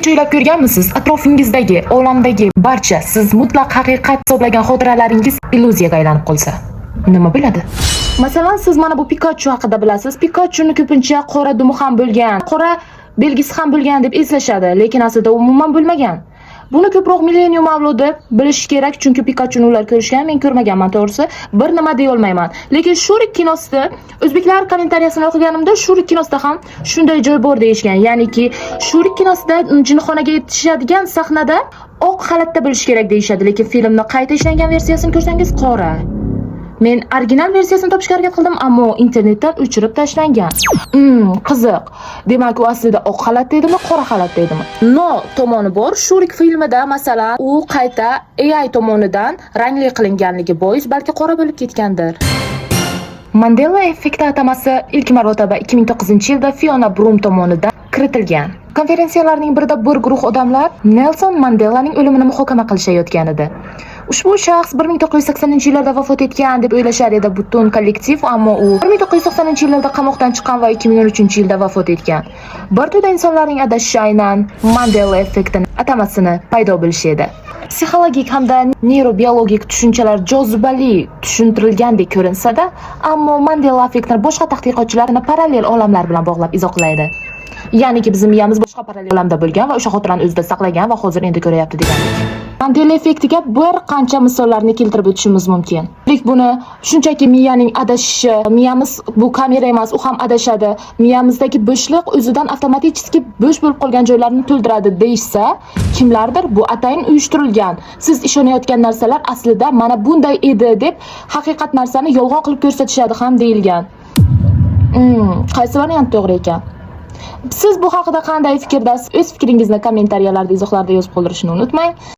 Hiç o'ylab ko'rganmisiz? Atrofingizdagi, olamdagi barcha siz mutlaq haqiqat hisoblagan xotiralaringiz illyuziyaga aylanib qolsa, nima bo'ladi? Masalan, siz mana bu Pikachu haqida bilasiz. Pikachuni ko'pincha qora dumi ham bo'lgan, qora belgisi ham bo'lgan deb eslashadi, lekin aslida umuman bo'lmagan. Buni ko'proq millenium avlodi bilish kerak, chunki Pikachuni ular ko'rishgan, men ko'rmaganman to'g'risi. Bir nima deya olmayman. Lekin Shurik kinosida o'zbeklar kommentariyasini o'qiganimda Shurik kinosida ham shunday joy bor deyishgan. Ya'niki Shurik kinosida jinxonaga yetishadigan sahnada oq xalatda bo'lish kerak deyishadi, lekin filmning qayta ishlangan versiyasini ko'rsangiz qora. Men original versiyasini topishga harakat qildim, ammo internetdan o'chirib tashlangan. Qiziq. Demak, u aslida oq xalatda edimi, qora xalatda edimi? No tomoni bor. Shurik filmida masalan, u qayta AI tomonidan rangli qilinganligi bois balki qora bo'lib ketgandir. Mandela effekti atamasi ilk marotaba 2009-yilda Fiona Brum tomonidan kiritilgan. Konferensiyalarning birida bir guruh odamlar Nelson Mandelaning o'limini muhokama qilishayotgan edi. Ushbu shaxs 1980-yillarda vafot etgan deb o'ylashar edi butun kollektiv, ammo u 1990-yillarda qamoqdan chiqqan va 2013-yilda vafot etgan. Bir to'da insonlarning adashishi aynan Mandela effektining atamasini paydo bo'lishi edi. Psixologik hamda neyrobiologik tushunchalar jozibali tushuntirilgandek ko'rinsa-da, ammo Mandela effektini boshqa tadqiqotchilar parallel olamlar bilan bog'lab izohlaydi. Ya'niki bizning miyamiz boshqa parallel olamda bo'lgan va o'sha xotirani o'zida saqlagan va hozir endi ko'ryapti degandek. Mandela effektiga bir qancha misollarni keltirib o'tishimiz mumkin. Lekin buni shunchaki miyaning adashishi, miyamiz bu kamera emas, u ham adashadi. Miyamizdagi bo'shliq o'zidan avtomatik bo'sh bo'lib qolgan joylarni to'ldiradi deyishsa, kimlardir bu atayin uyushtirilgan. Siz ishonayotgan narsalar aslida mana bunday edi deb haqiqat narsani yolg'on qilib ko'rsatishadi ham deyilgan. Qaysi variant to'g'ri ekan? Siz bu haqida qanday fikrdasiz? O'z fikringizni kommentariyalarda, izohlarda yozib qoldirishni unutmang.